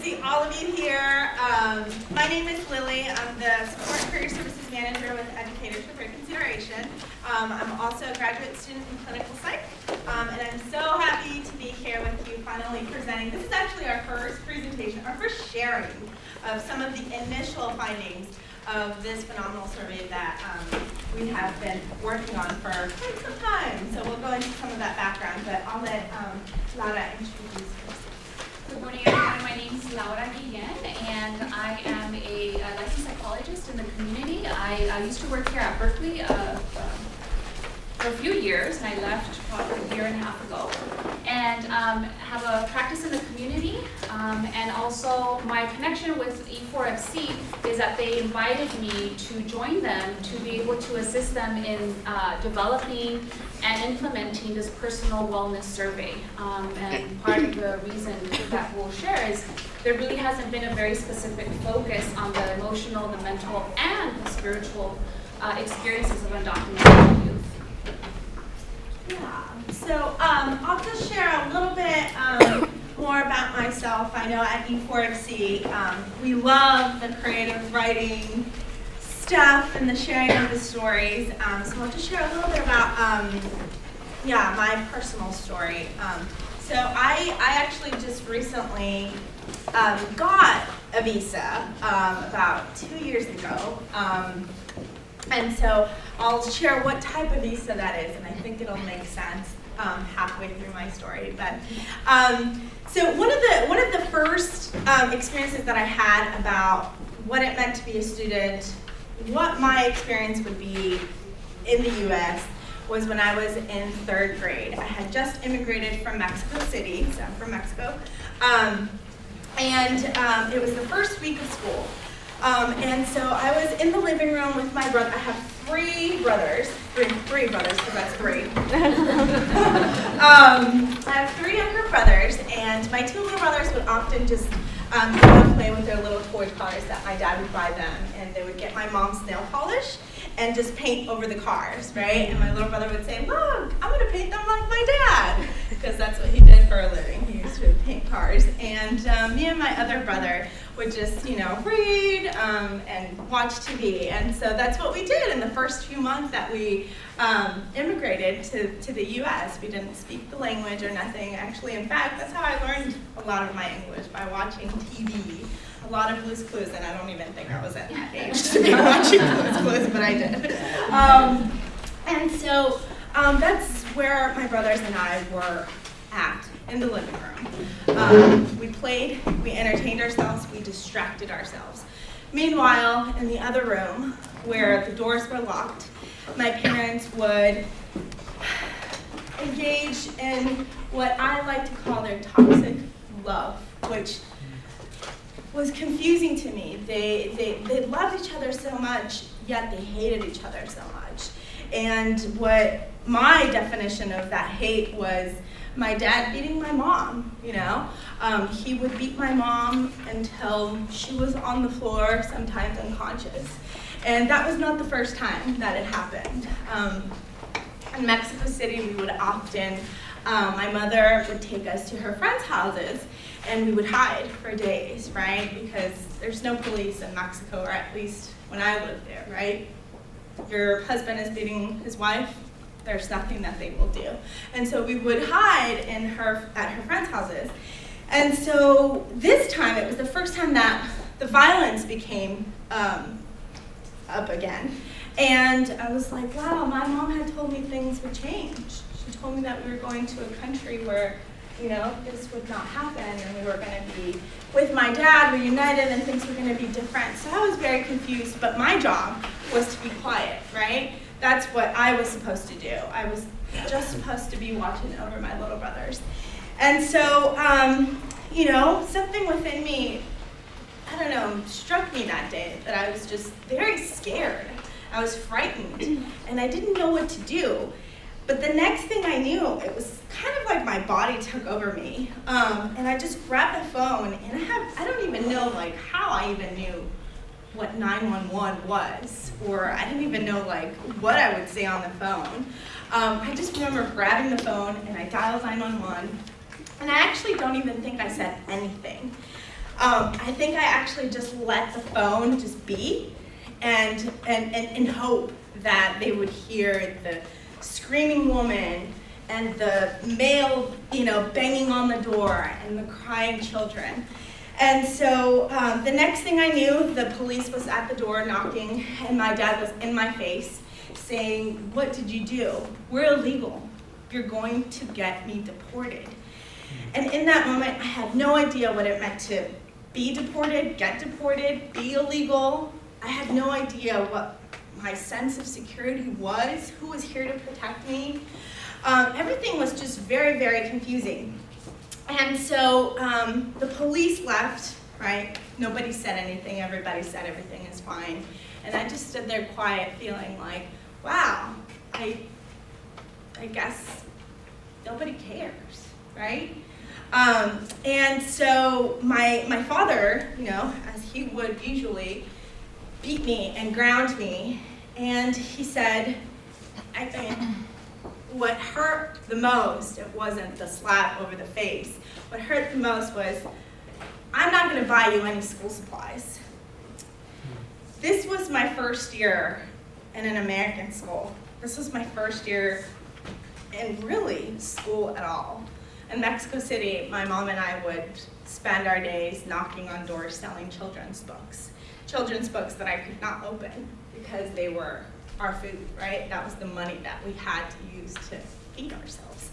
see all of you here. My name is Lily. I'm the Support Career Services Manager with Educator for Great Consideration. I'm also a graduate student in clinical psych, and I'm so happy to be here with you finally presenting. This is actually our first presentation, our first sharing of some of the initial findings of this phenomenal survey that we have been working on for quite some time. So we'll go into some of that background, but I'll let Laura introduce herself. Good morning, everyone. My name is Laura Guillen, and I am a licensed psychologist in the community. I used to work here at Berkeley for a few years, and I left probably a year and a half ago. And have a practice in the community, and also my connection with E4FC is that they invited me to join them to be able to assist them in developing and implementing this personal wellness survey. And part of the reason that we'll share is there really hasn't been a very specific focus on the emotional, the mental, and the spiritual experiences of undocumented youth. Yeah, so I'll just share a little bit more about myself. I know at E4FC, we love the creative writing stuff and the sharing of the stories. So I'll just share a little bit about, my personal story. So I actually just recently got a visa about 2 years ago. And so I'll share what type of visa that is, and I think it'll make sense halfway through my story. But so one of the first experiences that I had about what it meant to be a student, what my experience would be in the U.S. was when I was in 3rd grade. I had just immigrated from Mexico City, so I'm from Mexico, and it was the first week of school. And so I was in the living room with my brother. I have three brothers because that's 3. I have 3 younger brothers, and my 2 little brothers would often just go and play with their little toy cars that my dad would buy them, and they would get my mom's nail polish and just paint over the cars, right? And my little brother would say, "Look, I'm gonna paint them like my dad," because that's what he did for a living. He used to paint cars. And me and my other brother would just, read and watch TV. And so that's what we did in the first few months that we immigrated to the U.S. We didn't speak the language or nothing. Actually, in fact, that's how I learned a lot of my English, by watching TV. A lot of Blue's Clues, and I don't even think I was at that age to be watching Blue's Clues, but I did. And so that's where my brothers and I were at, in the living room. We played, we entertained ourselves, we distracted ourselves. Meanwhile, in the other room, where the doors were locked, my parents would engage in what I like to call their toxic love, which was confusing to me. They loved each other so much, yet they hated each other so much. And what my definition of that hate was my dad beating my mom, He would beat my mom until she was on the floor, sometimes unconscious. And that was not the first time that it happened. In Mexico City, we would often, my mother would take us to her friends' houses, and we would hide for days, right? Because there's no police in Mexico, or at least when I lived there, right? Your husband is beating his wife, there's nothing that they will do. And so we would hide at her friends' houses. And so this time, it was the first time that the violence became up again. And I was like, wow, my mom had told me things would change. She told me that we were going to a country where this would not happen, and we were going to be with my dad, reunited, and things were going to be different. So I was very confused, but my job was to be quiet, right? That's what I was supposed to do. I was just supposed to be watching over my little brothers. And so, something within me, struck me that day, that I was just very scared. I was frightened, and I didn't know what to do. But the next thing I knew, it was kind of like my body took over me. And I just grabbed the phone, and I don't even know how I even knew what 911 was, or I didn't even know what I would say on the phone. I just remember grabbing the phone, and I dialed 911, and I actually don't even think I said anything. I think I actually just let the phone just be and hope that they would hear the screaming woman and the male, banging on the door and the crying children. And so the next thing I knew, the police was at the door knocking, and my dad was in my face saying, "What did you do? We're illegal. You're going to get me deported." And in that moment, I had no idea what it meant to be deported, get deported, be illegal. I had no idea what my sense of security was, who was here to protect me. Everything was just very, very confusing. And so the police left, right? Nobody said anything, everybody said everything is fine. And I just stood there quiet, feeling like, wow, I guess nobody cares, right? And so my father, as he would usually, beat me and ground me. And he said, what hurt the most, it wasn't the slap over the face. What hurt the most was, "I'm not going to buy you any school supplies." This was my first year in an American school. This was my first year in really school at all. In Mexico City, my mom and I would spend our days knocking on doors selling children's books that I could not open because they were our food, right? That was the money that we had to use to feed ourselves.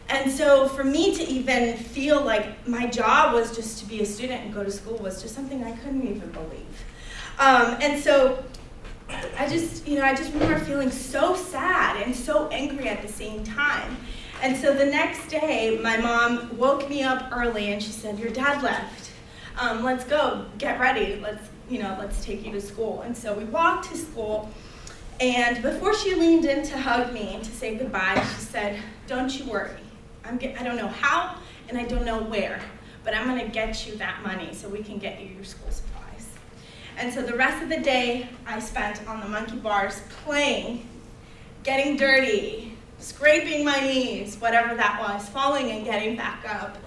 And so for me to even feel like my job was just to be a student and go to school was just something I couldn't even believe. And so I just remember feeling so sad and so angry at the same time. And so the next day, my mom woke me up early and she said, "Your dad left. Let's go, get ready. Let's take you to school." And so we walked to school. And before she leaned in to hug me to say goodbye, she said, "Don't you worry. I don't know how and I don't know where, but I'm going to get you that money so we can get you your school supplies." And so the rest of the day I spent on the monkey bars playing, getting dirty, scraping my knees, whatever that was, falling and getting back up.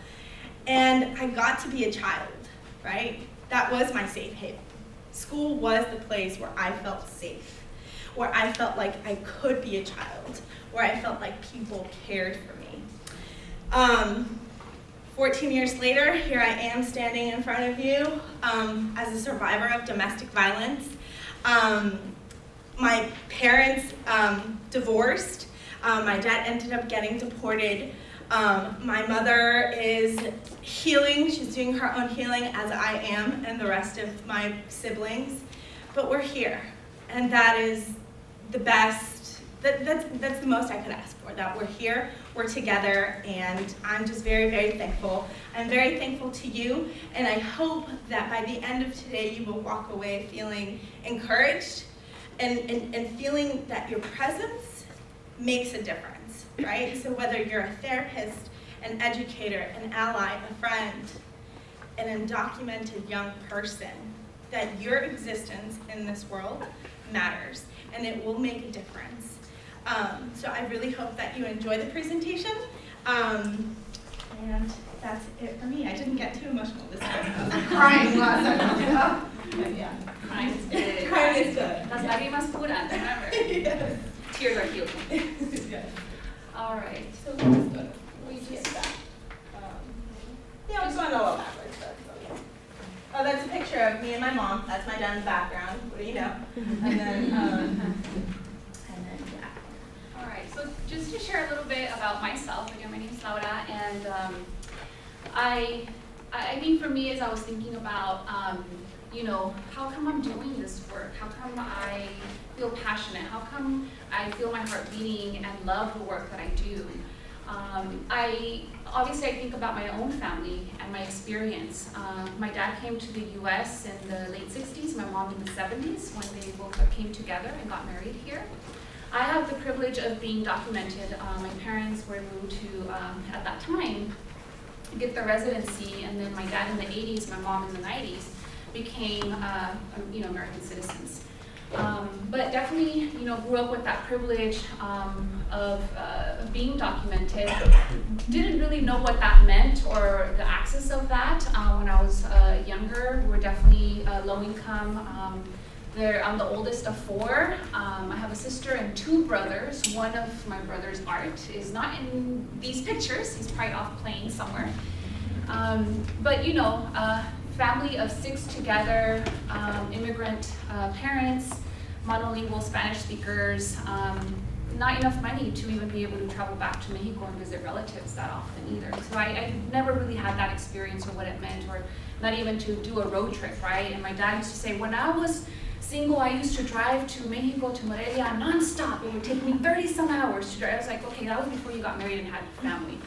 And I got to be a child, right? That was my safe haven. School was the place where I felt safe, where I felt like I could be a child, where I felt like people cared for me. 14 years later, here I am standing in front of you as a survivor of domestic violence. My parents divorced. My dad ended up getting deported. My mother is healing. She's doing her own healing, as I am, and the rest of my siblings. But we're here, and that is the best, that's the most I could ask for, that we're here, we're together, and I'm just very, very thankful. I'm very thankful to you, and I hope that by the end of today you will walk away feeling encouraged and feeling that your presence makes a difference, right? So whether you're a therapist, an educator, an ally, a friend, an undocumented young person, that your existence in this world matters, and it will make a difference. So I really hope that you enjoy the presentation, and that's it for me. I didn't get too emotional this time. I was crying last time. But yeah. Crying is good. Crying is good. Las lágrimas curan, remember. Yes. Tears are healing. Yes. All right. So we'll just go. We just back. Yeah, we're going a little backwards. But it's okay. Oh, that's a picture of me and my mom. That's my dad in the background. What do you know? And then, yeah. All right. So just to share a little bit about myself. Again, my name is Laura, and I think for me, as I was thinking about, how come I'm doing this work? How come I feel passionate? How come I feel my heart beating and love the work that I do? I think about my own family and my experience. My dad came to the U.S. in the late 60s, my mom in the 70s, when they both came together and got married here. I have the privilege of being documented. My parents were able to, at that time, get their residency, and then my dad in the 80s, my mom in the 90s, became American citizens. But definitely, grew up with that privilege of being documented. Didn't really know what that meant or the access of that when I was younger. We were definitely low income. I'm the oldest of 4. I have a sister and 2 brothers. One of my brother's art is not in these pictures. He's probably off playing somewhere. But family of 6 together, immigrant parents, monolingual Spanish speakers, not enough money to even be able to travel back to Mexico and visit relatives that often either. So I never really had that experience or what it meant, or not even to do a road trip, right? And my dad used to say, when I was single, I used to drive to Mexico, to Morelia, nonstop. It would take me 30-some hours to drive. I was like, okay, that was before you got married and had a family.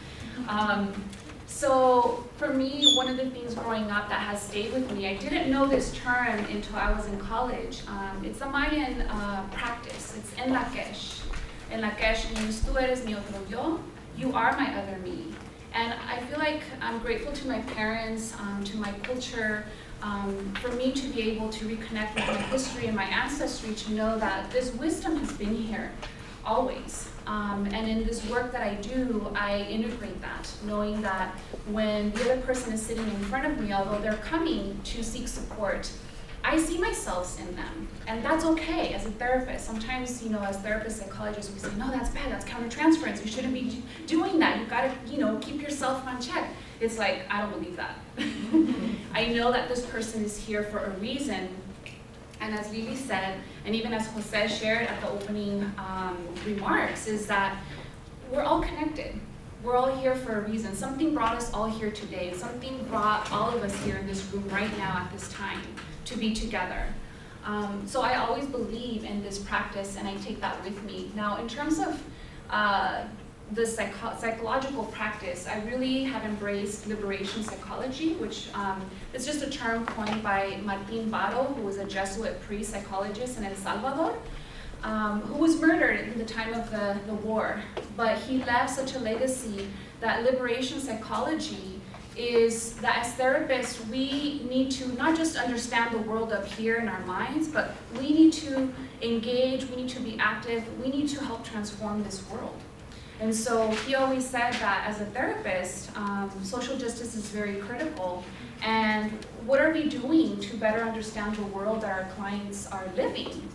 So for me, one of the things growing up that has stayed with me, I didn't know this term until I was in college. It's a Mayan practice. It's en la quesh. En la quesh means tú eres mi otro yo. You are my other me. And I feel like I'm grateful to my parents, to my culture, for me to be able to reconnect with my history and my ancestry, to know that this wisdom has been here always. And in this work that I do, I integrate that, knowing that when the other person is sitting in front of me, although they're coming to seek support, I see myself in them, and that's okay as a therapist. Sometimes, as therapists, psychologists, we say, no, that's bad, that's countertransference, you shouldn't be doing that, you gotta, keep yourself on check. It's like, I don't believe that. I know that this person is here for a reason, and as Lily said, and even as Jose shared at the opening remarks, is that we're all connected. We're all here for a reason. Something brought us all here today. Something brought all of us here in this room right now at this time to be together. So I always believe in this practice, and I take that with me. Now, in terms of the psychological practice, I really have embraced liberation psychology, which is just a term coined by Martin Baro, who was a Jesuit priest psychologist in El Salvador, who was murdered in the time of the war. But he left such a legacy that liberation psychology is that as therapists, we need to not just understand the world up here in our minds, but we need to engage, we need to be active, we need to help transform this world. And so he always said that as a therapist, social justice is very critical. And what are we doing to better understand the world that our clients are living?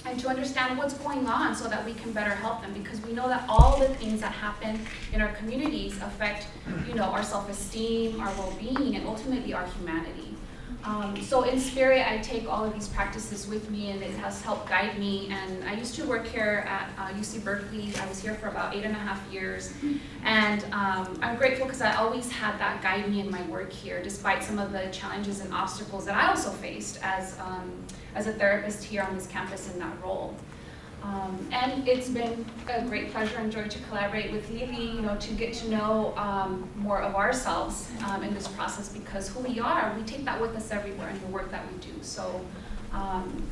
And to understand what's going on so that we can better help them, because we know that all the things that happen in our communities affect, our self-esteem, our well-being, and ultimately our humanity. So in spirit, I take all of these practices with me, and it has helped guide me. And I used to work here at UC Berkeley. I was here for about 8.5 years. And I'm grateful because I always had that guide me in my work here, despite some of the challenges and obstacles that I also faced as a therapist here on this campus in that role. And it's been a great pleasure and joy to collaborate with Lily, to get to know more of ourselves in this process, because who we are, we take that with us everywhere in the work that we do. So,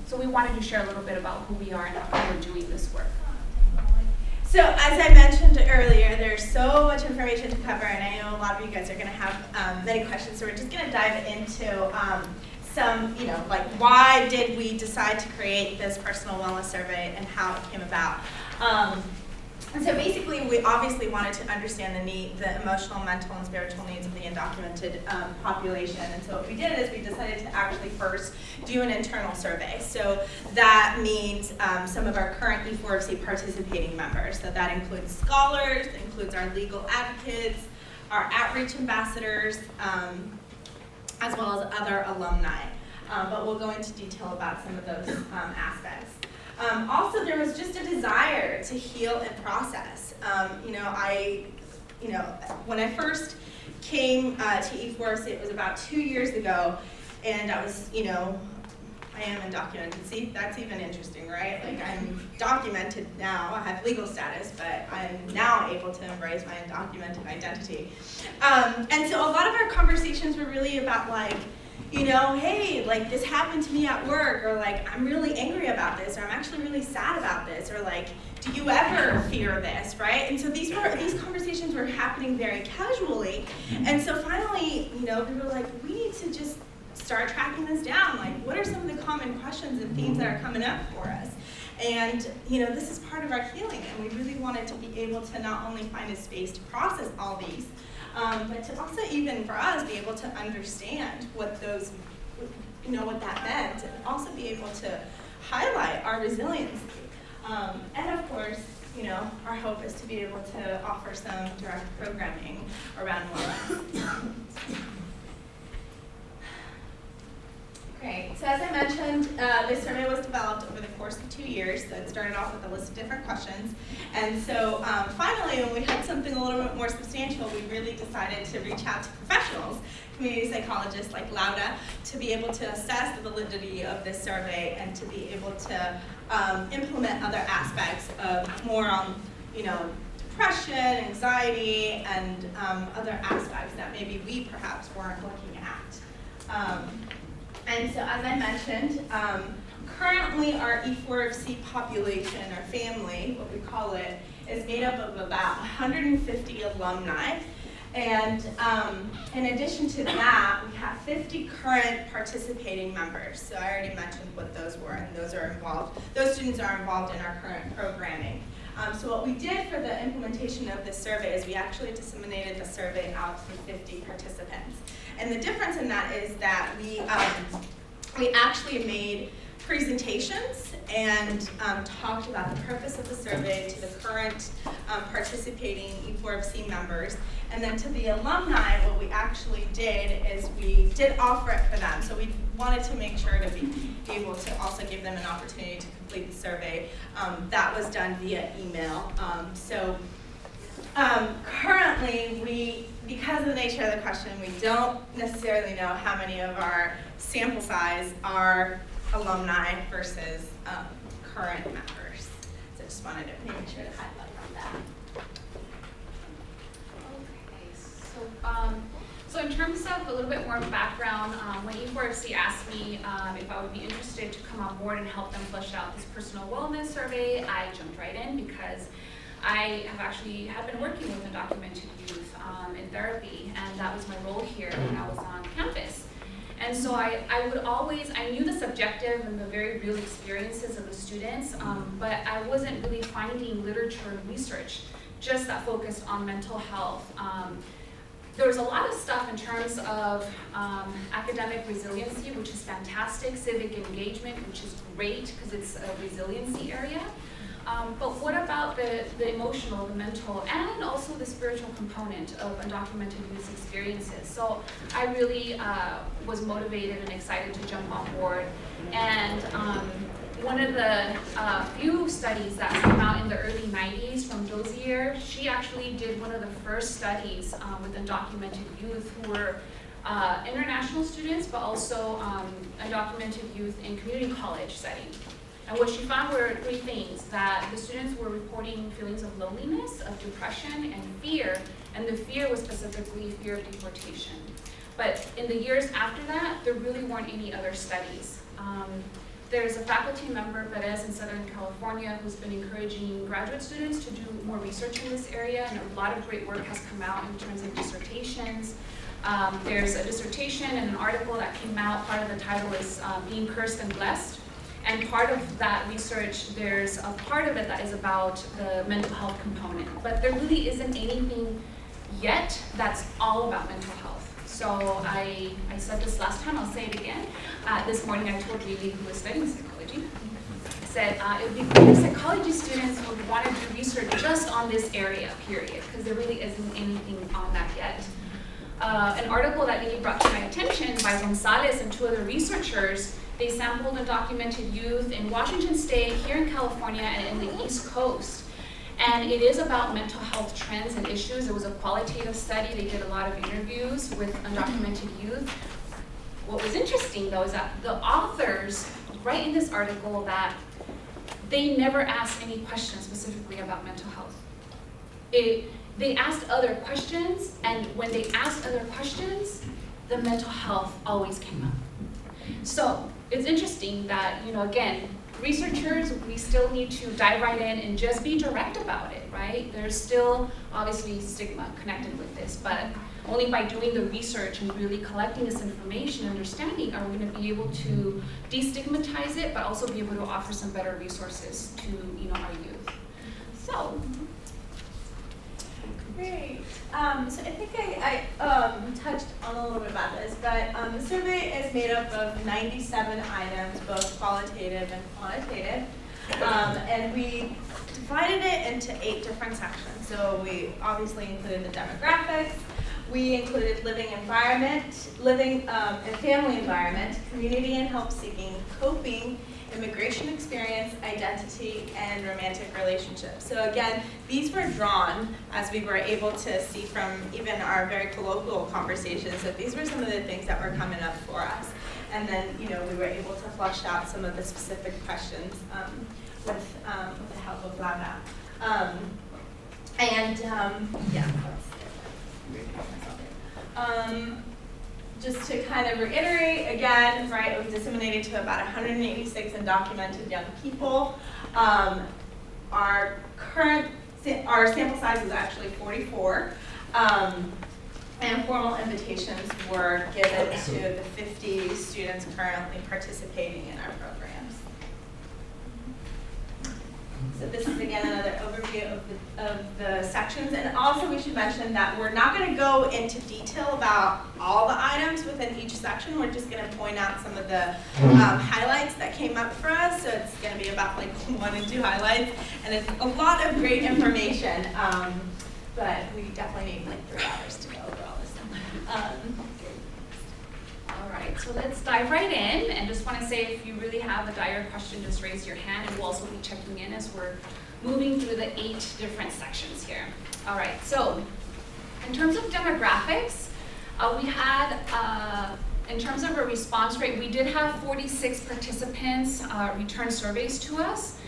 so we wanted to share a little bit about who we are and how we're doing this work. So as I mentioned earlier, there's so much information to cover, and I know a lot of you guys are going to have many questions, so we're just going to dive into some, why did we decide to create this personal wellness survey and how it came about. And so basically, we obviously wanted to understand the emotional, mental, and spiritual needs of the undocumented population. And so what we did is we decided to actually first do an internal survey. So that means some of our current E4FC participating members. So that includes scholars, includes our legal advocates, our outreach ambassadors, as well as other alumni. But we'll go into detail about some of those aspects. Also, there was just a desire to heal and process. When I first came to E4FC, it was about 2 years ago, and I was, I am undocumented. See, that's even interesting, right? Like, I'm documented now, I have legal status, but I'm now able to embrace my undocumented identity. And so a lot of our conversations were really about hey, this happened to me at work, or I'm really angry about this, or I'm actually really sad about this, or do you ever fear this, right? And so these conversations were happening very casually, and so finally, we were we need to just start tracking this down. Like, what are some of the common questions and themes that are coming up for us? And this is part of our healing, and we really wanted to be able to not only find a space to process all these, but to also, even for us, be able to understand what those, what that meant, and also be able to highlight our resiliency. And of course, our hope is to be able to offer some direct programming around wellness. Great. So as I mentioned, this survey was developed over the course of 2 years. So it started off with a list of different questions. And so finally, when we had something a little bit more substantial, we really decided to reach out to professionals, community psychologists like Laura, to be able to assess the validity of this survey and to be able to implement other aspects of more on, depression, anxiety, and other aspects that maybe we perhaps weren't looking at. And so, as I mentioned, currently our E4FC population, our family, what we call it, is made up of about 150 alumni. And in addition to that, we have 50 current participating members. So I already mentioned what those were, and those are involved. Those students are involved in our current programming. So what we did for the implementation of this survey is we actually disseminated the survey out to 50 participants. And the difference in that is that we actually made presentations and talked about the purpose of the survey to the current participating E4FC members. And then to the alumni, what we actually did is we did offer it for them. So we wanted to make sure to be able to also give them an opportunity to complete the survey. That was done via email. Currently, because of the nature of the question, we don't necessarily know how many of our sample size are alumni versus current members. So just wanted to make sure to highlight on that. Okay, so in terms of a little bit more background, when E4FC asked me if I would be interested to come on board and help them flesh out this personal wellness survey, I jumped right in because I have been working with undocumented youth in therapy, and that was my role here when I was on campus. And so I knew the subjective and the very real experiences of the students, but I wasn't really finding literature and research just that focused on mental health. There was a lot of stuff in terms of academic resiliency, which is fantastic, civic engagement, which is great because it's a resiliency area. But what about the emotional, the mental, and also the spiritual component of undocumented youth experiences? So I really was motivated and excited to jump on board. And one of the few studies that came out in the early 90s from Dozier, she actually did one of the first studies with undocumented youth who were international students, but also undocumented youth in community college setting. And what she found were three things: that the students were reporting feelings of loneliness, of depression, and fear, and the fear was specifically fear of deportation. But in the years after that, there really weren't any other studies. There's a faculty member, Perez, in Southern California, who's been encouraging graduate students to do more research in this area, and a lot of great work has come out in terms of dissertations. There's a dissertation and an article that came out. Part of the title is Being Cursed and Blessed. And part of that research, there's a part of it that is about the mental health component. But there really isn't anything yet that's all about mental health. So I said this last time, I'll say it again. This morning I told Lily, who was studying psychology, I said it would be great if psychology students would want to do research just on this area, period, because there really isn't anything on that yet. An article that Lily brought to my attention by Gonzalez and two other researchers, they sampled undocumented youth in Washington State, here in California, and in the East Coast. And it is about mental health trends and issues. It was a qualitative study. They did a lot of interviews with undocumented youth. What was interesting, though, is that the authors write in this article that they never asked any questions specifically about mental health. They asked other questions, and when they asked other questions, the mental health always came up. So it's interesting that, again, researchers, we still need to dive right in and just be direct about it, right? There's still obviously stigma connected with this, but only by doing the research and really collecting this information, understanding, are we going to be able to destigmatize it, but also be able to offer some better resources to our youth. So. Great. So I think I touched on a little bit about this, but the survey is made up of 97 items, both qualitative and quantitative, and we divided it into 8 different sections. So we obviously included the demographics, we included living environment, and family environment, community and help-seeking, coping, immigration experience, identity, and romantic relationships. So again, these were drawn as we were able to see from even our very colloquial conversations that these were some of the things that were coming up for us. And then, we were able to flush out some of the specific questions with the help of Lava. Just to kind of reiterate again, right, it was disseminated to about 186 undocumented young people. Our sample size is actually 44, and formal invitations were given to the 50 students currently participating in our programs. So this is again another overview of the sections, and also we should mention that we're not going to go into detail about all the items within each section. We're just going to point out some of the highlights that came up for us. So it's going to be about like 1 and 2 highlights, and it's a lot of great information, but we definitely need like 3 hours to go over all this stuff. All right, so let's dive right in, and just want to say if you really have a dire question, just raise your hand, and we'll also be checking in as we're moving through the 8 different sections here. All right, so in terms of demographics, we had, in terms of a response rate, we did have 46 participants return surveys to us,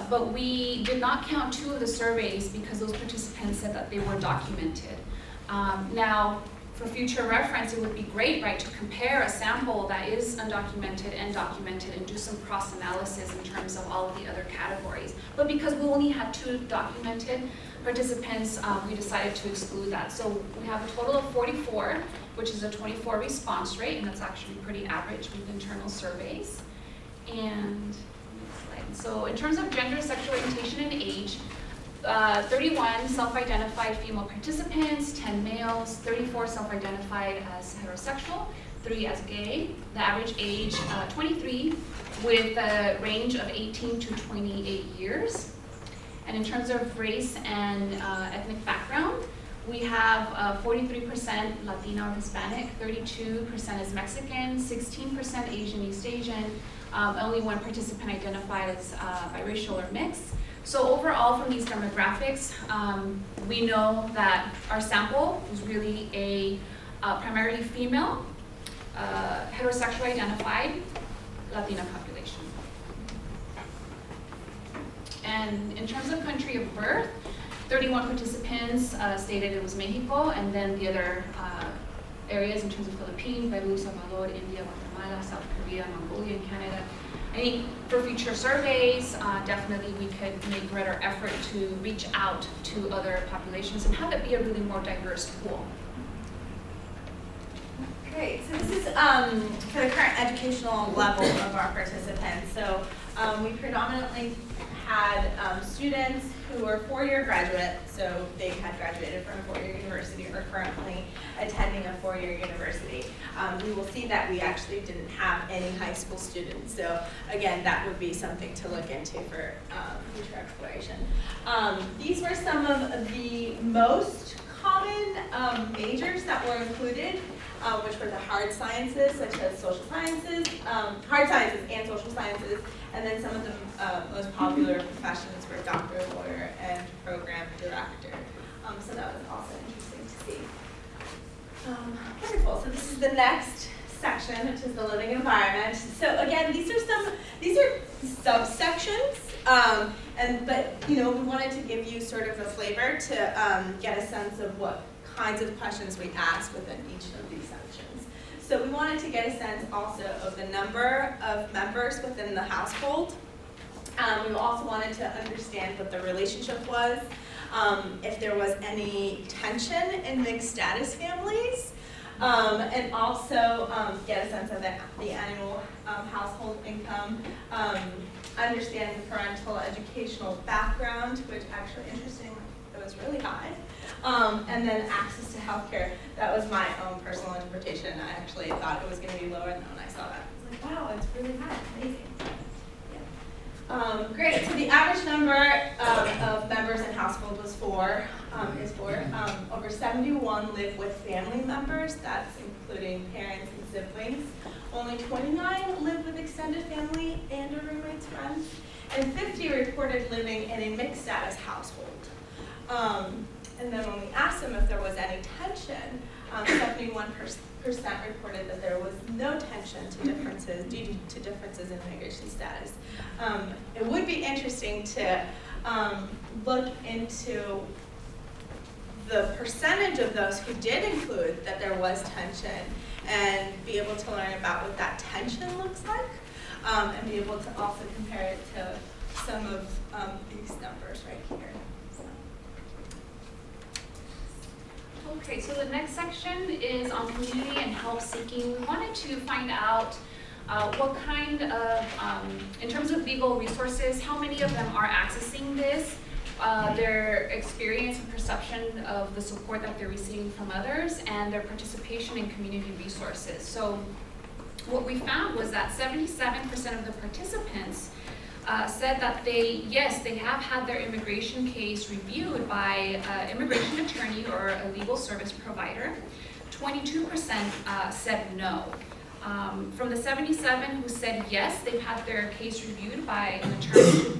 but we did not count 2 of the surveys because those participants said that they were documented. Now, for future reference, it would be great, right, to compare a sample that is undocumented and documented and do some cross-analysis in terms of all of the other categories. But because we only had 2 documented participants, we decided to exclude that. So we have a total of 44, which is a 24 response rate, and that's actually pretty average with internal surveys. And next slide. So in terms of gender, sexual orientation, and age, 31 self-identified female participants, 10 males, 34 self-identified as heterosexual, 3 as gay. The average age, 23, with a range of 18 to 28 years. And in terms of race and ethnic background, we have 43% Latino or Hispanic, 32% is Mexican, 16% Asian, East Asian, only 1 participant identified as biracial or mixed. So overall, from these demographics, we know that our sample was really a primarily female, heterosexual identified Latina population. And in terms of country of birth, 31 participants stated it was Mexico, and then the other areas in terms of Philippines, Peru, Salvador, India, Guatemala, South Korea, Mongolia, and Canada. I think for future surveys, definitely we could make greater effort to reach out to other populations and have it be a really more diverse pool. Great, so this is for the current educational level of our participants. So we predominantly had students who were 4-year graduates, so they had graduated from a 4-year university or currently attending a 4-year university. We will see that we actually didn't have any high school students, so again, that would be something to look into for future exploration. These were some of the most common majors that were included, which were the hard sciences, such as social sciences, hard sciences and social sciences, and then some of the most popular professions were doctor, lawyer, and program director. So that was also interesting to see. Wonderful. So this is the next section, which is the living environment. So again, these are subsections, but we wanted to give you sort of a flavor to get a sense of what kinds of questions we ask within each of these sections. So we wanted to get a sense also of the number of members within the household, We also wanted to understand what the relationship was, if there was any tension in mixed status families, and also get a sense of the annual household income, understand the parental educational background, which actually, interestingly, it was really high, and then access to healthcare. That was my own personal interpretation. I actually thought it was going to be lower, and then when I saw that, I was like, wow, it's really high, amazing. Great, so the average number of members in household was four. Over 71 live with family members, that's including parents and siblings. Only 29 live with extended family and or roommates, friends, and 50 reported living in a mixed status household. And then when we asked them if there was any tension, 71% reported that there was no tension due to differences in migration status. It would be interesting to look into the percentage of those who did include that there was tension and be able to learn about what that tension looks like, and be able to also compare it to some of these numbers right here. Okay, so the next section is on community and help seeking. We wanted to find out what kind of, in terms of legal resources, how many of them are accessing this, their experience and perception of the support that they're receiving from others, and their participation in community resources. So what we found was that 77% of the participants said that they have had their immigration case reviewed by an immigration attorney or a legal service provider. 22% said no. From the 77 who said yes, they've had their case reviewed by an attorney,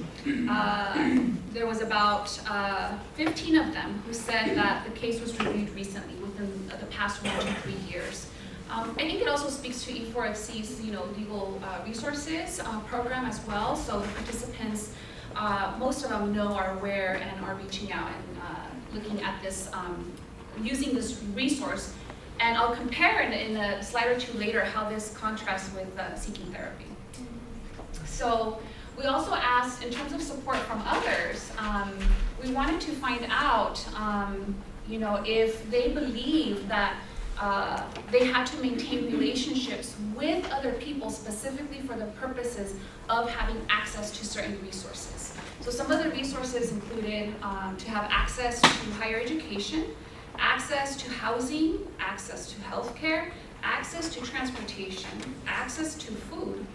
there was about 15 of them who said that the case was reviewed recently, within the past 1 to 3 years. I think it also speaks to E4FC's, legal resources program as well. So the participants, most of them are aware and are reaching out and looking at this, using this resource. And I'll compare in a slide or two later how this contrasts with seeking therapy. So we also asked, in terms of support from others, we wanted to find out, if they believe that they had to maintain relationships with other people specifically for the purposes of having access to certain resources. So some of the resources included to have access to higher education, access to housing, access to healthcare, access to transportation, access to food,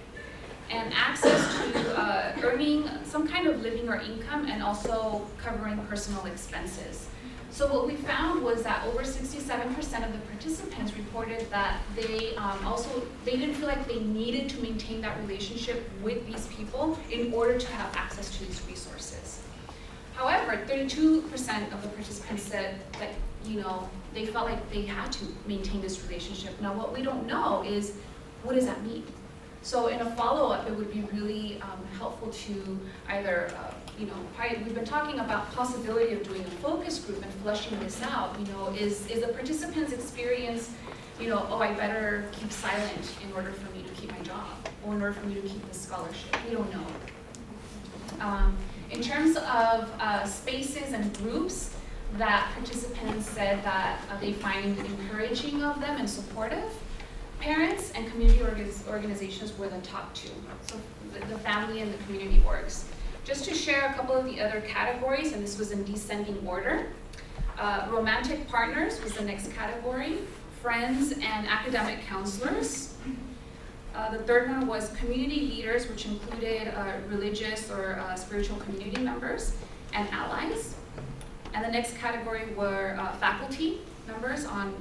and access to earning some kind of living or income, and also covering personal expenses. So what we found was that over 67% of the participants reported that they didn't feel like they needed to maintain that relationship with these people in order to have access to these resources. However, 32% of the participants said that they felt like they had to maintain this relationship. Now, what we don't know is, what does that mean? So in a follow-up, it would be really helpful to either, we've been talking about possibility of doing a focus group and fleshing this out. Is the participant's experience, I better keep silent in order for me to keep my job, or in order for me to keep this scholarship? We don't know. In terms of spaces and groups that participants said that they find encouraging of them and supportive, parents and community organizations were the top two, so the family and the community orgs. Just to share a couple of the other categories, and this was in descending order. Romantic partners was the next category, friends and academic counselors. The third one was community leaders, which included religious or spiritual community members and allies. And the next category were faculty members on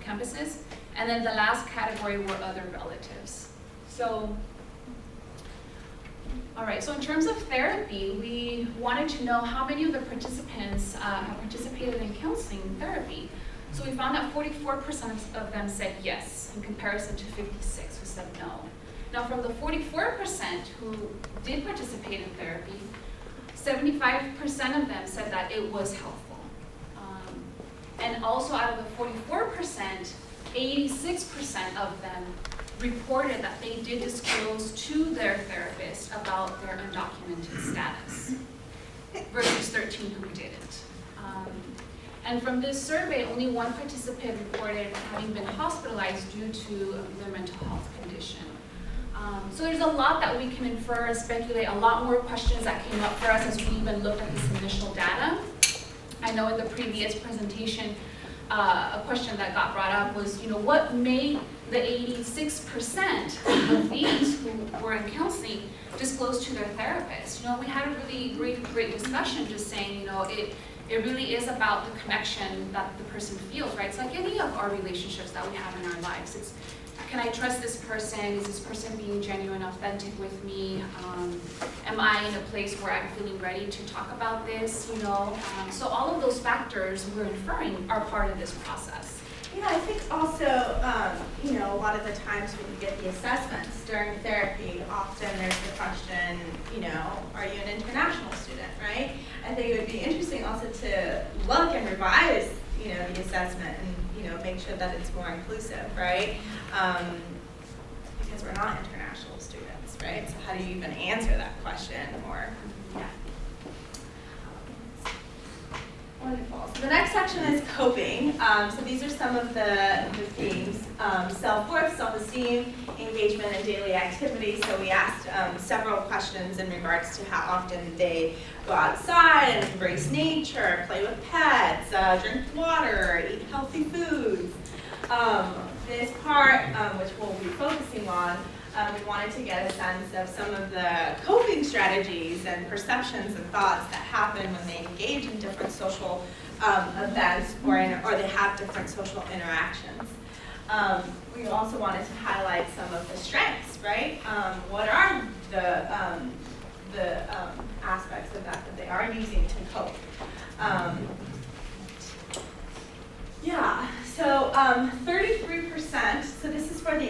campuses. And then the last category were other relatives. So, all right, so in terms of therapy, we wanted to know how many of the participants have participated in counseling therapy. So we found that 44% of them said yes, in comparison to 56 who said no. Now from the 44% who did participate in therapy, 75% of them said that it was helpful. And also out of the 44%, 86% of them reported that they did disclose to their therapist about their undocumented status, versus 13 who didn't. And from this survey, only one participant reported having been hospitalized due to their mental health condition. So there's a lot that we can infer, speculate, a lot more questions that came up for us as we even looked at this initial data. I know in the previous presentation, a question that got brought up was, what made the 86% of these who were in counseling disclose to their therapist? We had a really great discussion just saying, it really is about the connection that the person feels, right? It's like any of our relationships that we have in our lives. It's, can I trust this person? Is this person being genuine, authentic with me? Am I in a place where I'm feeling ready to talk about this, So all of those factors we're inferring are part of this process. Yeah, I think also, a lot of the times when you get the assessments during therapy, often there's the question, are you an international student, right? I think it would be interesting also to look and revise, the assessment and, make sure that it's more inclusive, right? Because we're not international students, right? So how do you even answer that question? Or, yeah. Wonderful. So the next section is coping. So these are some of the themes: self-worth, self-esteem, engagement, and daily activities. So we asked several questions in regards to how often they go outside and embrace nature, play with pets, drink water, eat healthy foods. This part, which we'll be focusing on, we wanted to get a sense of some of the coping strategies and perceptions and thoughts that happen when they engage in different social events or they have different social interactions. We also wanted to highlight some of the strengths, right? What are the aspects of that they are using to cope? So 33%, so this is for the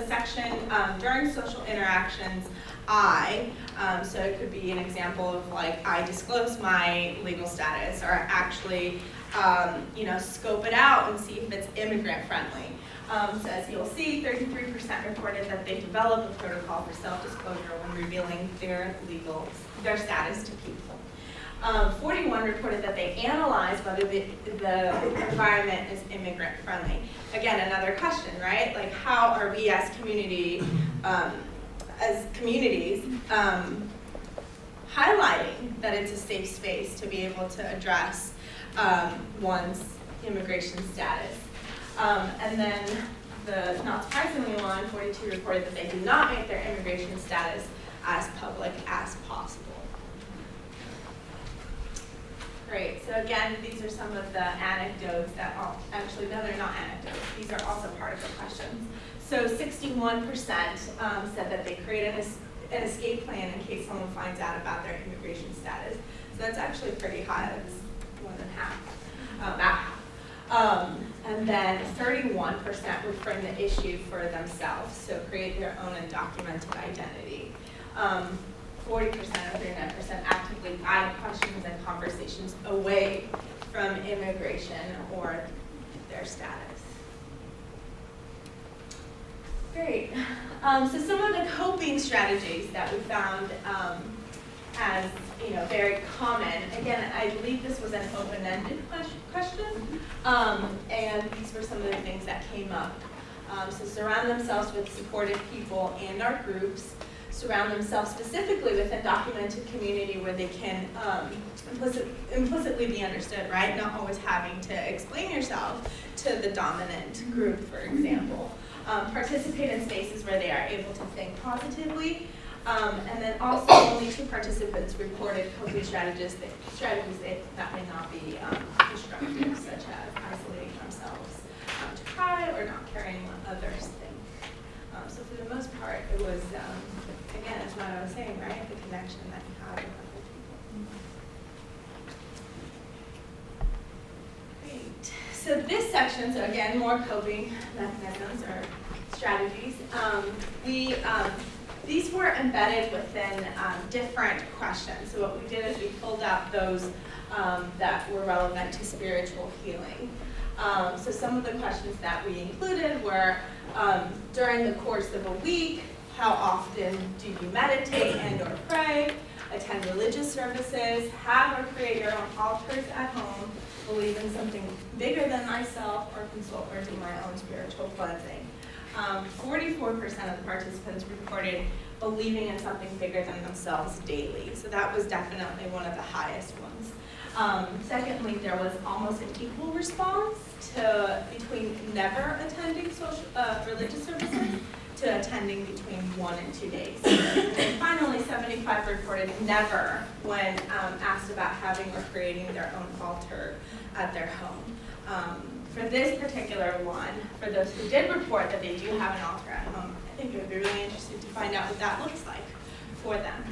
section during social interactions, so it could be an example of like, I disclose my legal status, or actually, scope it out and see if it's immigrant friendly. So as you'll see, 33% reported that they develop a protocol for self-disclosure when revealing their status to people. 41 reported that they analyze whether the environment is immigrant friendly. Again, another question, right? Like, how are we as communities, highlighting that it's a safe space to be able to address one's immigration status? And then not surprisingly one, 42 reported that they do not make their immigration status as public as possible. Great, so again, these are some of the anecdotes that actually, no, they're not anecdotes. These are also part of the questions. So 61% said that they created an escape plan in case someone finds out about their immigration status. So that's actually pretty high, that's more than half, about half. And then 31% would frame the issue for themselves, so create their own undocumented identity. 40% or 39% actively guide questions and conversations away from immigration or their status. Great. So some of the coping strategies that we found as very common. Again, I believe this was an open-ended question, and these were some of the things that came up. So surround themselves with supportive people and our groups. Surround themselves specifically with a documented community where they can implicitly be understood, right? Not always having to explain yourself to the dominant group, for example. Participate in spaces where they are able to think positively. And then also only 2 participants reported coping strategies that may not be constructive, such as isolating themselves to cry or not caring what others think. So for the most part, it was, again, that's what I was saying, right? The connection that you have with other people. Great. So this section, so again, more coping mechanisms or strategies. These were embedded within different questions. So what we did is we pulled out those that were relevant to spiritual healing. So some of the questions that we included were, during the course of a week, how often do you meditate and or pray, attend religious services, have or create your own altars at home, believe in something bigger than myself, or consult or do my own spiritual cleansing. 44% of the participants reported believing in something bigger than themselves daily. So that was definitely one of the highest ones. Secondly, there was almost an equal response between never attending religious services to attending between 1 and 2 days. And finally, 75 reported never when asked about having or creating their own altar at their home. For this particular one, for those who did report that they do have an altar at home, I think it would be really interesting to find out what that looks like for them.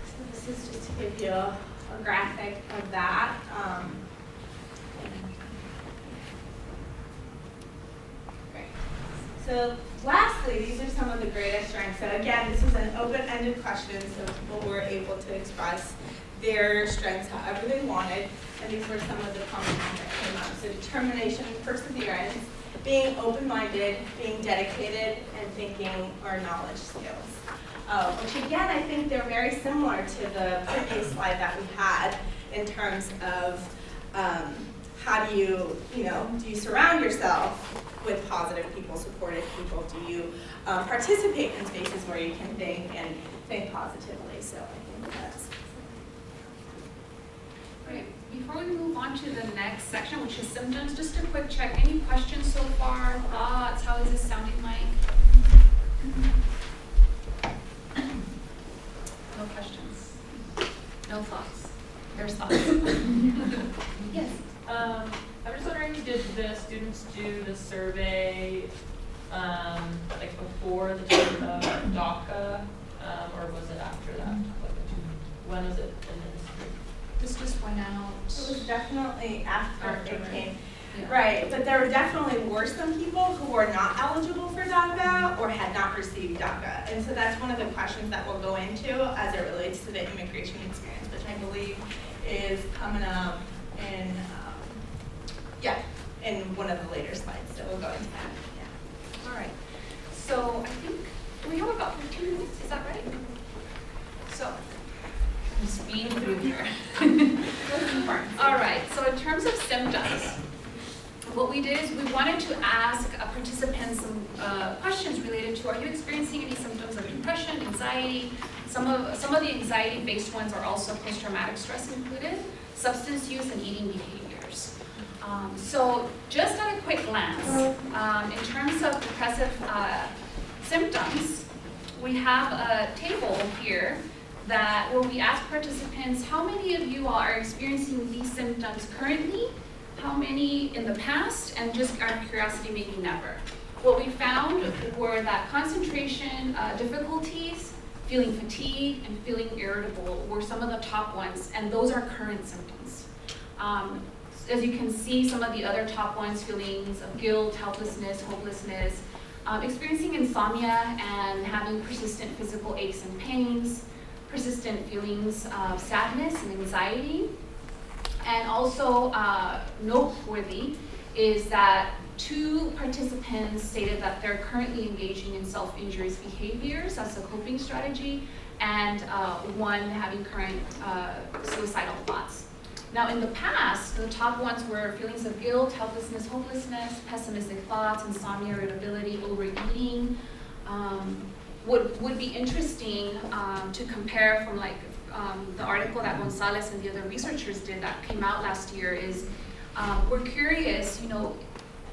So this is just to give you a graphic of that. Great. So lastly, these are some of the greatest strengths. So again, this is an open-ended question, so people were able to express their strengths however they wanted, and these were some of the common ones that came up. So determination and perseverance, being open-minded, being dedicated, and thinking or knowledge skills. Which again, I think they're very similar to the previous slide that we had in terms of how do you surround yourself with positive people, supportive people? Do you participate in spaces where you can think positively? So I think that's Great. Before we move on to the next section, which is symptoms, just a quick check. Any questions so far? Thoughts? How is this sounding like? No questions. No thoughts. There's thoughts. Yes. I'm just wondering, did the students do the survey like before the time of DACA, or was it after that? When was it administered? This just went out. It was definitely after it came. Yeah. Right, but there definitely were some people who were not eligible for DACA or had not received DACA. And so that's one of the questions that we'll go into as it relates to the immigration experience, which I believe is coming up in, in one of the later slides. So we'll go into that. Yeah. All right. So I think we have about 15 minutes. Is that right? So I'm speeding through here. All right. So in terms of symptoms, what we did is we wanted to ask participants some questions related to: are you experiencing any symptoms of depression, anxiety? Some of the anxiety-based ones are also post-traumatic stress included, substance use, and eating behaviors. So just at a quick glance, in terms of depressive symptoms, we have a table here where we ask participants, how many of you all are experiencing these symptoms currently, how many in the past, and just out of curiosity, maybe never. What we found were that concentration difficulties, feeling fatigue, and feeling irritable were some of the top ones, and those are current symptoms. As you can see, some of the other top ones, feelings of guilt, helplessness, hopelessness, experiencing insomnia and having persistent physical aches and pains, persistent feelings of sadness and anxiety. And also noteworthy is that 2 participants stated that they're currently engaging in self-injurious behaviors as a coping strategy, and 1 having current suicidal thoughts. Now in the past, the top ones were feelings of guilt, helplessness, hopelessness, pessimistic thoughts, insomnia, irritability, overeating. Would be interesting to compare from the article that Gonzalez and the other researchers did that came out last year is, we're curious,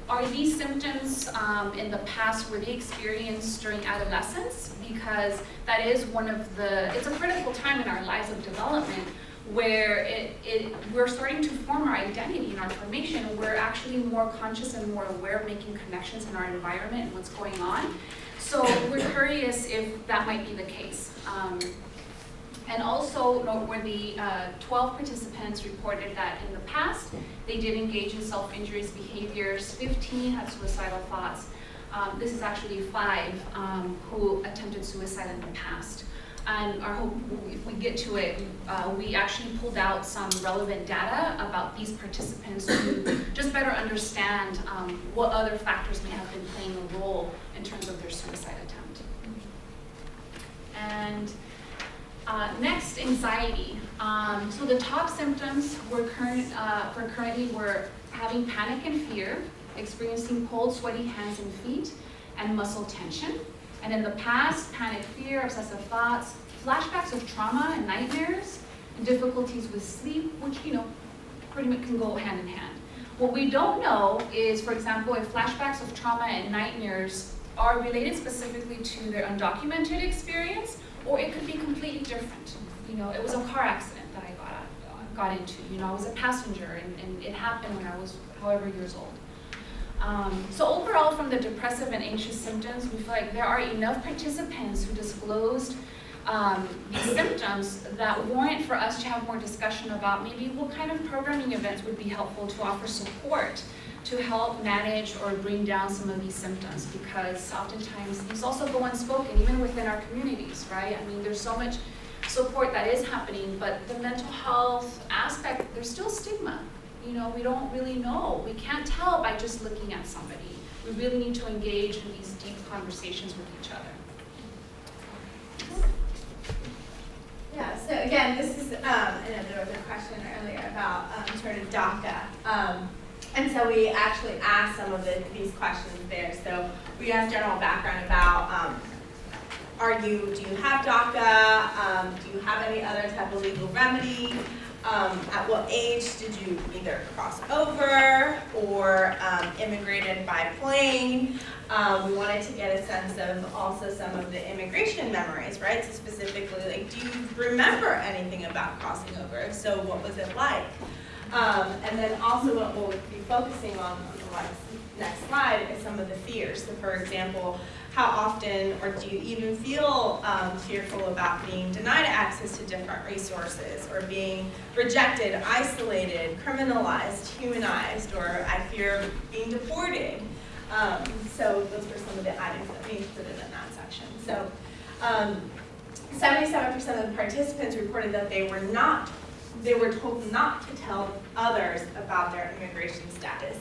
are these symptoms in the past, were they experienced during adolescence? Because that is it's a critical time in our lives of development where we're starting to form our identity and our formation, and we're actually more conscious and more aware of making connections in our environment and what's going on. So we're curious if that might be the case. And also noteworthy, 12 participants reported that in the past they did engage in self-injurious behaviors, 15 had suicidal thoughts. This is actually 5 who attempted suicide in the past. And our hope, if we get to it, we actually pulled out some relevant data about these participants to just better understand what other factors may have been playing a role in terms of their suicide attempt. And next, anxiety. So the top symptoms currently were having panic and fear, experiencing cold, sweaty hands and feet, and muscle tension. And in the past, panic, fear, obsessive thoughts, flashbacks of trauma and nightmares, and difficulties with sleep, which, pretty much can go hand in hand. What we don't know is, for example, if flashbacks of trauma and nightmares are related specifically to their undocumented experience, or it could be completely different. It was a car accident that I got into. I was a passenger, and it happened when I was however years old. So overall, from the depressive and anxious symptoms, we feel like there are enough participants who disclosed these symptoms that warrant for us to have more discussion about maybe what kind of programming events would be helpful to offer support to help manage or bring down some of these symptoms, because oftentimes these also go unspoken, even within our communities, right? I mean, there's so much support that is happening, but the mental health aspect, there's still stigma. We don't really know. We can't tell by just looking at somebody. We really need to engage in these deep conversations with each other. Yeah, so again, this is, I know there was a question earlier about sort of DACA. And so we actually asked some of these questions there. So we asked general background about, do you have DACA? Do you have any other type of legal remedy? At what age did you either cross over or immigrated by plane? We wanted to get a sense of also some of the immigration memories, right? So specifically, like, do you remember anything about crossing over? If so, what was it like? And then also what we'll be focusing on the next slide is some of the fears. So for example, how often or do you even feel fearful about being denied access to different resources, or being rejected, isolated, criminalized, humanized, or I fear being deported? So those were some of the items that we included in that section. So 77% of the participants reported that they were told not to tell others about their immigration status.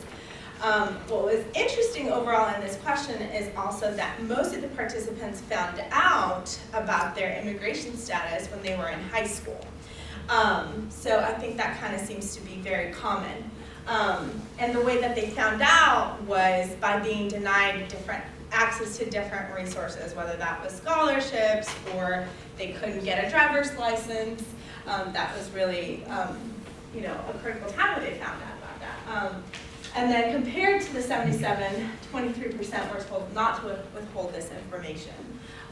What was interesting overall in this question is also that most of the participants found out about their immigration status when they were in high school. So I think that kind of seems to be very common. And the way that they found out was by being denied access to different resources, whether that was scholarships or they couldn't get a driver's license. That was really, a critical time when they found out about that. And then compared to the 77, 23% were told not to withhold this information.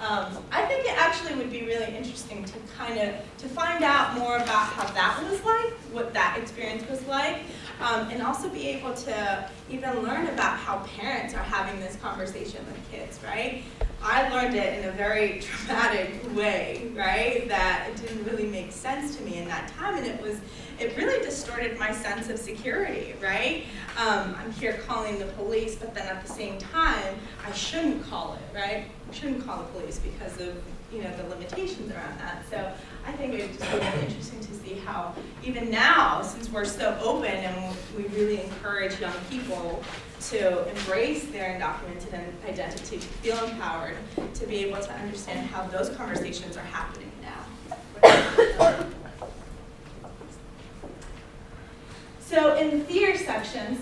I think it actually would be really interesting to find out more about how that was like, what that experience was like, and also be able to even learn about how parents are having this conversation with kids, right? I learned it in a very traumatic way, right? That it didn't really make sense to me in that time, and it really distorted my sense of security, right? I'm here calling the police, but then at the same time, I shouldn't call it, right? I shouldn't call the police because of the limitations around that. So I think it would just be really interesting to see how, even now, since we're so open and we really encourage young people to embrace their undocumented identity, to feel empowered, to be able to understand how those conversations are happening now. So in the fear section,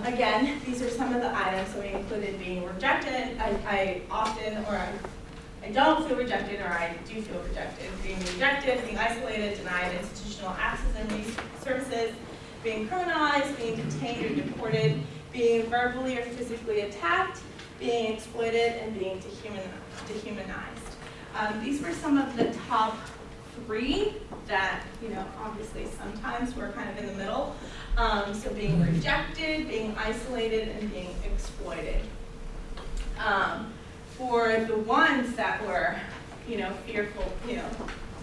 again, these are some of the items. So we included being rejected. I often, or I don't feel rejected, or I do feel rejected. Being rejected, being isolated, denied institutional access and services, being criminalized, being detained or deported, being verbally or physically attacked, being exploited, and being dehumanized. These were some of the top 3 that, obviously sometimes we're kind of in the middle. So being rejected, being isolated, and being exploited. For the ones that were, fearful,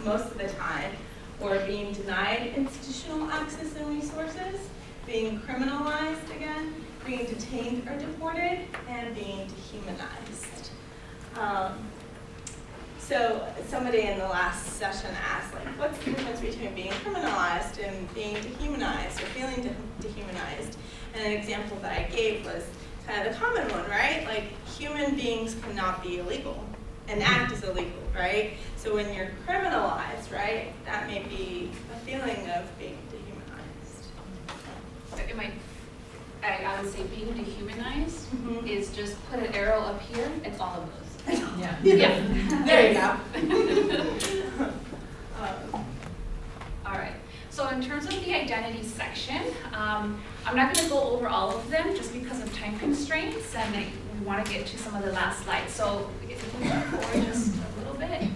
most of the time, or being denied institutional access and resources, being criminalized again, being detained or deported, and being dehumanized. So somebody in the last session asked, like, what's the difference between being criminalized and being dehumanized or feeling dehumanized? And an example that I gave was kind of the common one, right? Like, human beings cannot be illegal. An act is illegal, right? So when you're criminalized, right, that may be a feeling of being dehumanized. I would say being dehumanized is just put an arrow up here, it's all of those. Yeah. Yeah. There you go. All right. So in terms of the identity section, I'm not going to go over all of them just because of time constraints, and we want to get to some of the last slides. So if we move forward just a little bit.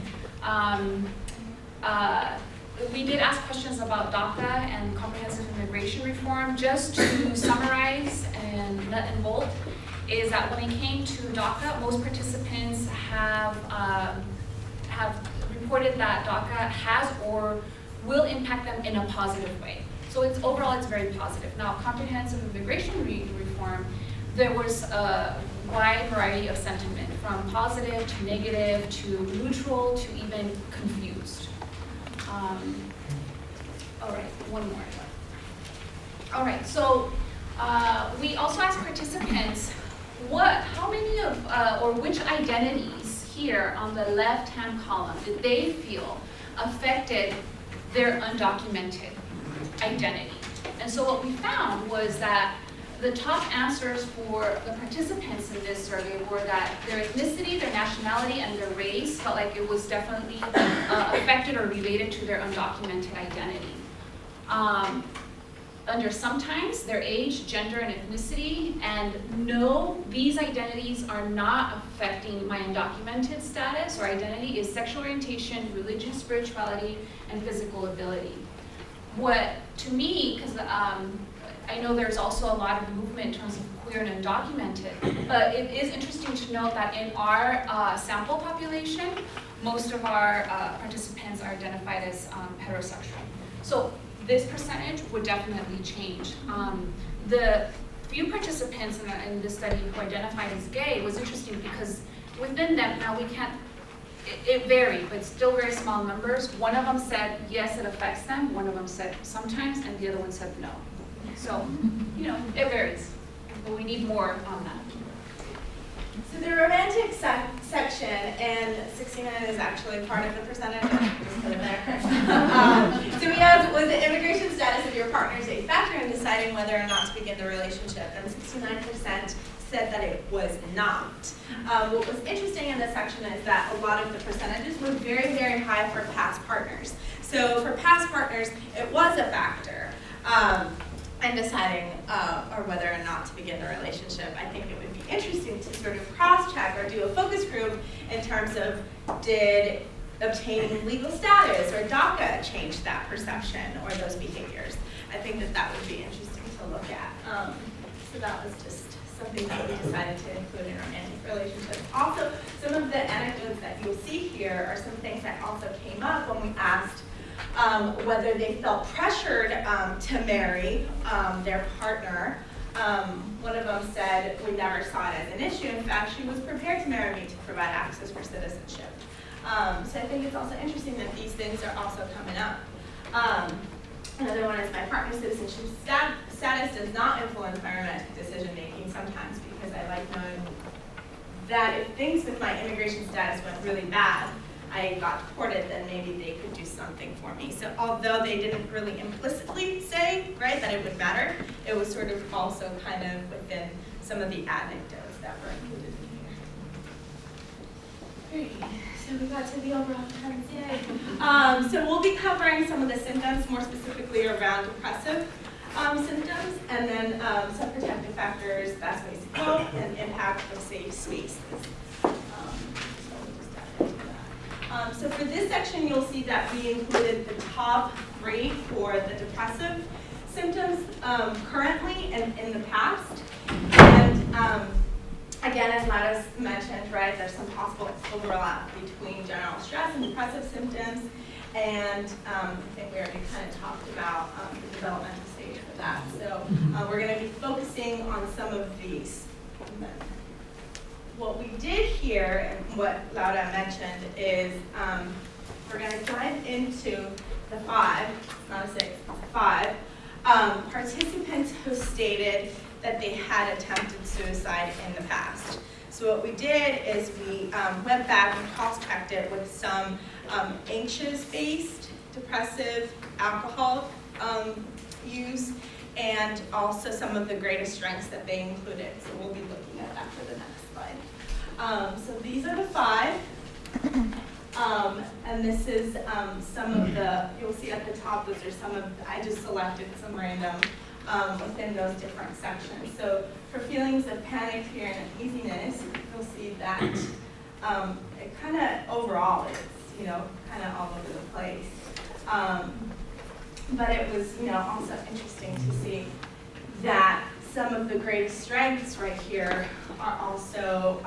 We did ask questions about DACA and comprehensive immigration reform. Just to summarize and nut and bolt, is that when it came to DACA, most participants have reported that DACA has or will impact them in a positive way. So overall it's very positive. Now, comprehensive immigration reform, there was a wide variety of sentiment, from positive to negative to neutral to even confused. All right, one more. All right, so we also asked participants how many of, or which identities here on the left-hand column did they feel affected their undocumented identity? And so what we found was that the top answers for the participants in this survey were that their ethnicity, their nationality, and their race felt like it was definitely affected or related to their undocumented identity. Under sometimes their age, gender, and ethnicity, and no, these identities are not affecting my undocumented status or identity, is sexual orientation, religion, spirituality, and physical ability. What, to me, because I know there's also a lot of movement in terms of queer and undocumented, but it is interesting to note that in our sample population, most of our participants are identified as heterosexual. So this percentage would definitely change. The few participants in this study who identified as gay was interesting because within them, now we can't, it varied, but still very small numbers. One of them said, yes, it affects them. One of them said sometimes, and the other one said no. So, you know, it varies, but we need more on that. So the romantic section, and 69 is actually part of the percentage, just put it there. So we have, was the immigration status of your partner's a factor in deciding whether or not to begin the relationship? And 69% said that it was not. What was interesting in this section is that a lot of the percentages were very, very high for past partners. So for past partners, it was a factor. And deciding or whether or not to begin the relationship. I think it would be interesting to sort of cross-check or do a focus group in terms of, did obtaining legal status or DACA change that perception or those behaviors? I think that would be interesting to look at. So that was just something that we decided to include in romantic relationships. Also, some of the anecdotes that you'll see here are some things that also came up when we asked whether they felt pressured to marry their partner. One of them said, we never saw it as an issue. In fact, she was prepared to marry me to provide access for citizenship. So I think it's also interesting that these things are also coming up. Another one is, my partner's citizenship status does not influence my romantic decision making sometimes, because I like knowing that if things with my immigration status went really bad, I got deported, then maybe they could do something for me. So although they didn't really implicitly say, right, that it would matter, it was sort of also kind of within some of the anecdotes that were included in here. Great. So we got to the overall trends, yay. So we'll be covering some of the symptoms, more specifically around depressive symptoms, and then some protective factors, best ways to cope, and impact of safe spaces. So for this section, you'll see that we included the top 3 for the depressive symptoms currently and in the past. And again, as Lattice mentioned, right, there's some possible overlap between general stress and depressive symptoms. And I think we already kind of talked about the developmental stage for that. So we're going to be focusing on some of these. what we did here, and what Laura mentioned, is we're going to dive into the 5, not a 6, it's a 5, participants who stated that they had attempted suicide in the past. So what we did is we went back and cross-checked it with some anxious-based, depressive, alcohol use, and also some of the greatest strengths that they included. So we'll be looking at that for the next slide. So these are the 5. And this is some of the, you'll see at the top, those are some of, I just selected some random within those different sections. So for feelings of panic, fear, and uneasiness, you'll see that it kind of overall is, kind of all over the place. But it was, also interesting to see that some of the greatest strengths right here are also,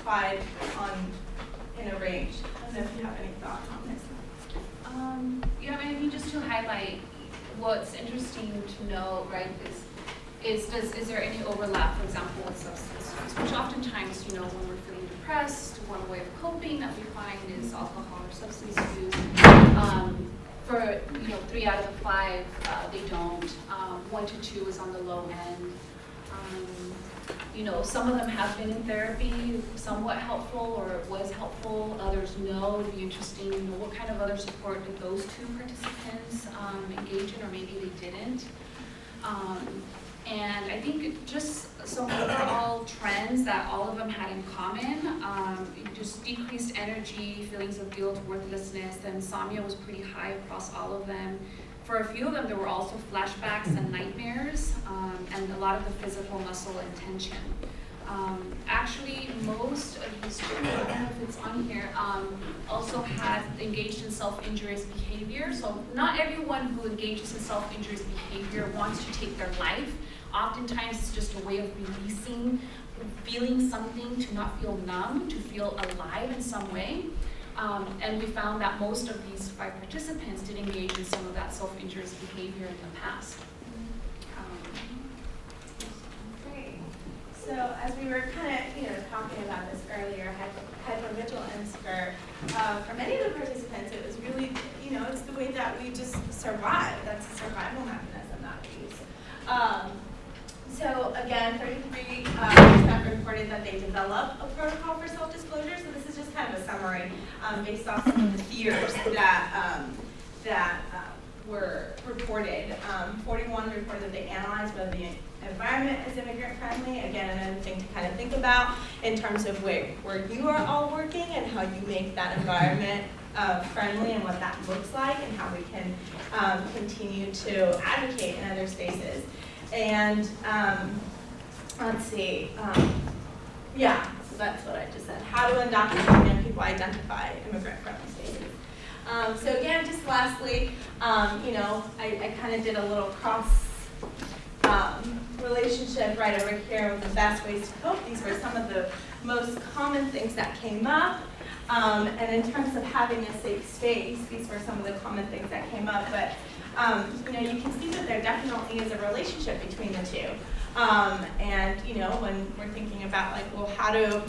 applied in a range. I don't know if you have any thoughts on this. Just to highlight what's interesting to know, right, is there any overlap, for example, with substance use, which oftentimes, when we're feeling depressed, one way of coping that we find is alcohol or substance use. For 3 out of the 5, they don't. 1 to 2 is on the low end. Some of them have been in therapy, somewhat helpful, or it was helpful. Others no. It'd be interesting, what kind of other support did those 2 participants engage in, or maybe they didn't. And I think just some overall trends that all of them had in common, just decreased energy, feelings of guilt, worthlessness, and insomnia was pretty high across all of them. For a few of them, there were also flashbacks and nightmares, and a lot of the physical muscle and tension. Actually, most of these students, I don't know if it's on here, also had engaged in self-injurious behavior. So not everyone who engages in self-injurious behavior wants to take their life. Oftentimes, it's just a way of releasing, feeling something, to not feel numb, to feel alive in some way. And we found that most of these 5 participants did engage in some of that self-injurious behavior in the past. Great. So as we were kind of, talking about this earlier, hypervigilance for many of the participants, it was really, it's the way that we just survive. That's a survival mechanism that we use. So again, 33% reported that they developed a protocol for self-disclosure. So this is just kind of a summary based off some of the fears that were reported. 41 reported that they analyzed whether the environment is immigrant friendly. Again, another thing to kind of think about in terms of where you are all working and how you make that environment friendly and what that looks like, and how we can continue to advocate in other spaces. And let's see, so that's what I just said. How do undocumented young people identify immigrant-friendly spaces? So again, just lastly, I kind of did a little cross relationship right over here with the best ways to cope. These were some of the most common things that came up. And in terms of having a safe space, these were some of the common things that came up. But you can see that there definitely is a relationship between the 2. And when we're thinking about well, how do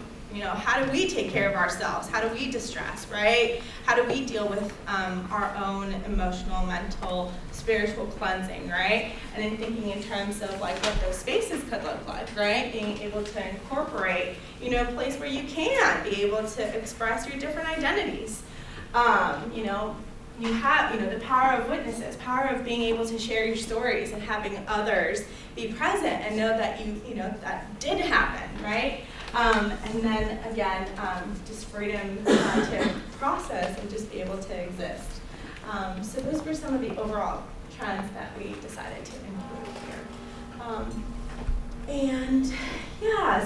we take care of ourselves? How do we distress, right? How do we deal with our own emotional, mental, spiritual cleansing, right? And then thinking in terms of what those spaces could look like, right? Being able to incorporate, a place where you can be able to express your different identities. You have, the power of witnesses, power of being able to share your stories and having others be present and know that that did happen, right? And then again, just freedom to process and just be able to exist. So those were some of the overall trends that we decided to include here.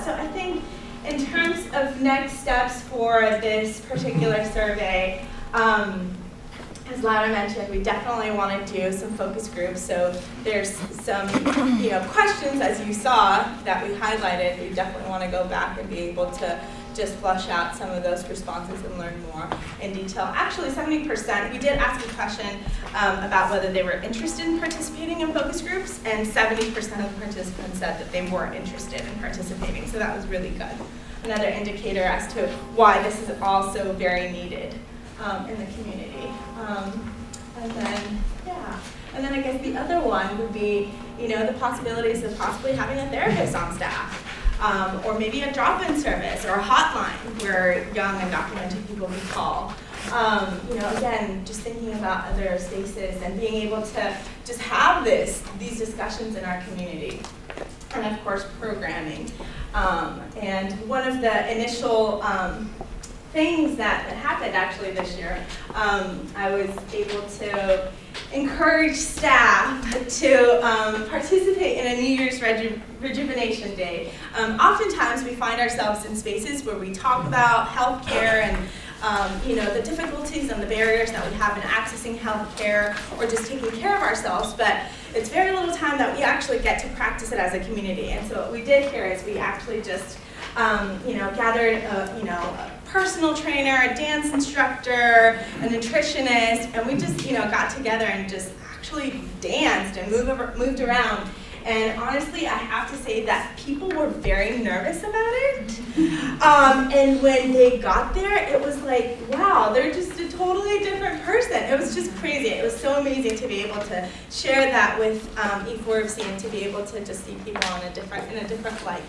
So I think in terms of next steps for this particular survey, as Laura mentioned, we definitely want to do some focus groups. So there's some, questions, as you saw, that we highlighted. We definitely want to go back and be able to just flush out some of those responses and learn more in detail. Actually, 70%, we did ask a question about whether they were interested in participating in focus groups, and 70% of the participants said that they were interested in participating, so that was really good. Another indicator as to why this is also very needed in the community. And then I guess the other one would be, the possibilities of possibly having a therapist on staff, or maybe a drop-in service or a hotline where young undocumented people can call. Again, just thinking about other spaces and being able to just have these discussions in our community. And of course, programming. And one of the initial things that happened actually this year, I was able to encourage staff to participate in a New Year's Rejuvenation Day. Oftentimes we find ourselves in spaces where we talk about healthcare and the difficulties and the barriers that we have in accessing healthcare or just taking care of ourselves, but it's very little time that we actually get to practice it as a community. And so what we did here is we actually just gathered a personal trainer, a dance instructor, a nutritionist, and we just got together and just actually danced and moved around. And honestly, I have to say that people were very nervous about it. And when they got there, it was like, wow, they're just a totally different person. It was just crazy. It was so amazing to be able to share that with E4FC and to be able to just see people in a different light.